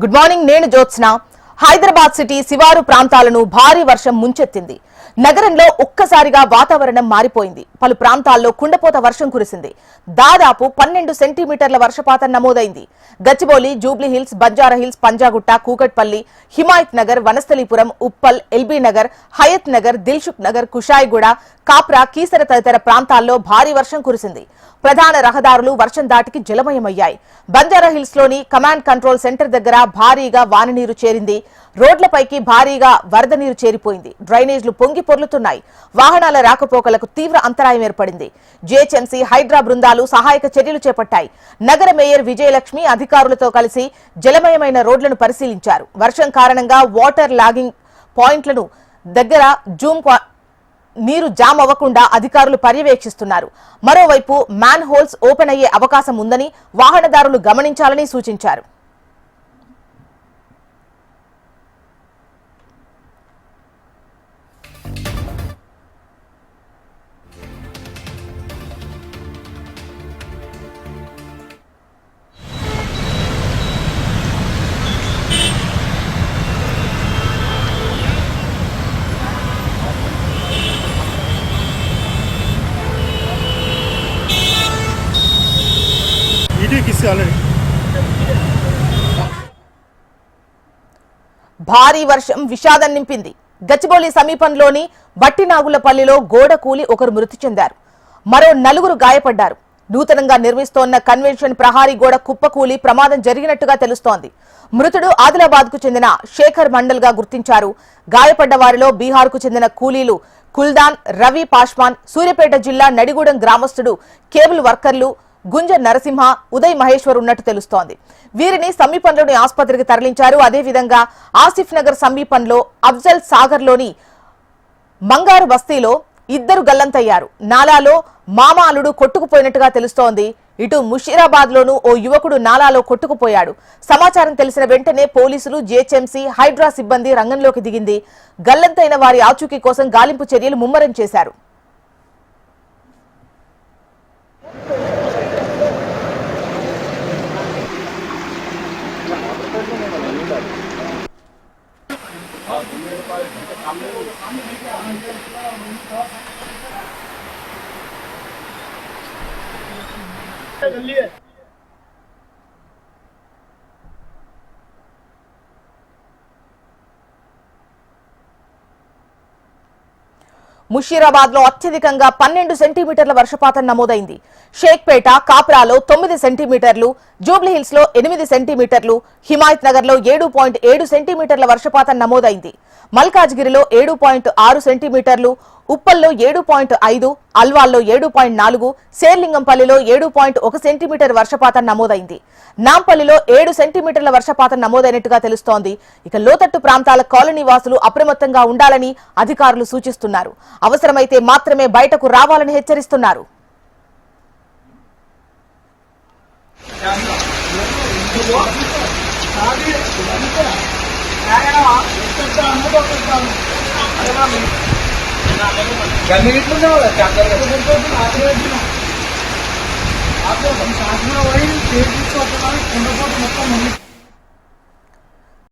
Good morning. నేను Jyotsna. Hyderabad city శివారు ప్రాంతాలను భారీ వర్షం ముంచెత్తింది. నగరంలో ఒక్కసారిగా వాతావరణం మారిపోయింది. పలు ప్రాంతాల్లో కుండపోత వర్షం కురిసింది. దాదాపు 12 సెంటీమీటర్ల వర్షపాతం నమోదైంది. గచ్చిబౌలి, జూబ్లీ హిల్స్, బంజారా హిల్స్, పంజాగుట్ట, కూకట్పల్లి, హిమాయత్ నగర్, వనస్థలీపురం, ఉప్పల్, ఎల్బీ నగర్, హయత్ నగర్, దిల్సుఖ్ నగర్, కుషాయిగూడ, కాప్రా, కీసర తదితర ప్రాంతాల్లో భారీ వర్షం కురిసింది. ప్రధాన రహదారులు వర్షం దాటికి జలమయమయ్యాయి. బంజారా హిల్స్ లోని కమాండ్ కంట్రోల్ సెంటర్ దగ్గర భారీగా వాననీరు చేరింది. రోడ్లపైకి భారీగా వరద నీరు చేరిపోయింది. డ్రైనేజ్లు పొంగి పొర్లుతున్నాయి. వాహనాల రాకపోకలకు తీవ్ర అంతరాయం ఏర్పడింది. జీహెచ్ఎంసీ, హైడ్రా బృందాలు సహాయక చర్యలు చేపట్టాయి. నగర మేయర్ విజయలక్ష్మి అధికారులతో కలిసి జలమయమైన రోడ్లను పరిశీలించారు. వర్షం కారణంగా వాటర్ లాగింగ్ పాయింట్లను దగ్గర నీరు జామ్ అవ్వకుండా అధికారులు పర్యవేక్షిస్తున్నారు. మరోవైపు మ్యాన్ హోల్స్ ఓపెన్ అయ్యే అవకాశం ఉందని వాహనదారులు గమనించాలని సూచించారు. భారీ వర్షం విషాదం నింపింది. గచ్చిబౌలి సమీపంలోని బట్టినాగులపల్లిలో గోడ కూలి ఒకరు మృతి చెందారు. మరో 4 గాయపడ్డారు. నూతనంగా నిర్మిస్తోన్న కన్వెన్షన్ ప్రహారీ గోడ కుప్పకూలి ప్రమాదం జరిగినట్టుగా తెలుస్తోంది. మృతుడు ఆదిలాబాద్ కు చెందిన శేఖర్ మండల్ గా గుర్తించారు. గాయపడ్డ వారిలో బీహార్ కు చెందిన కూలీలు కుల్దాన్, రవి పాష్వాన్, సూర్యాపేట జిల్లా నడిగూడెం గ్రామస్తుడు, కేబుల్ వర్కర్లు గుంజ నరసింహ, ఉదయ్ మహేశ్వర్ ఉన్నట్టు తెలుస్తోంది. వీరిని సమీపంలోని ఆసుపత్రికి తరలించారు. అదేవిధంగా ఆసిఫ్ నగర్ సమీపంలో అఫ్జల్ సాగర్ లోని మంగారు బస్తీలో 2 గల్లంతయ్యారు. నాలాలో మామాలుడు కొట్టుకుపోయినట్టుగా తెలుస్తోంది. ఇటు ముషీరాబాద్ లోనూ ఓ యువకుడు నాలాలో కొట్టుకుపోయాడు. సమాచారం తెలిసిన వెంటనే పోలీసులు, జీహెచ్ఎంసీ, హైడ్రా సిబ్బంది రంగంలోకి దిగింది. గల్లంతైన వారి ఆచూకీ కోసం గాలింపు చర్యలు ముమ్మరం చేశారు. ముషీరాబాద్ లో అత్యధికంగా 12 సెంటీమీటర్ల వర్షపాతం నమోదైంది. షేక్పేట, కాప్రాలో 9 సెంటీమీటర్లు, జూబ్లీ హిల్స్ లో 8 సెంటీమీటర్లు, హిమాయత్ నగర్ లో 7.7 సెంటీమీటర్ల వర్షపాతం నమోదైంది. మల్కాజ్గిరిలో 7.6 సెంటీమీటర్లు, ఉప్పల్లో 7.5, అల్వాల్లో 7.4, శేర్లింగంపల్లిలో 7.1 సెంటీమీటర్ వర్షపాతం నమోదైంది. నాంపల్లిలో 7 సెంటీమీటర్ల వర్షపాతం నమోదైనట్టుగా తెలుస్తోంది. ఇక లోతట్టు ప్రాంతాల కాలనీ వాసులు అప్రమత్తంగా ఉండాలని అధికారులు సూచిస్తున్నారు. అవసరమైతే మాత్రమే బయటకు రావాలని హెచ్చరిస్తున్నారు. आप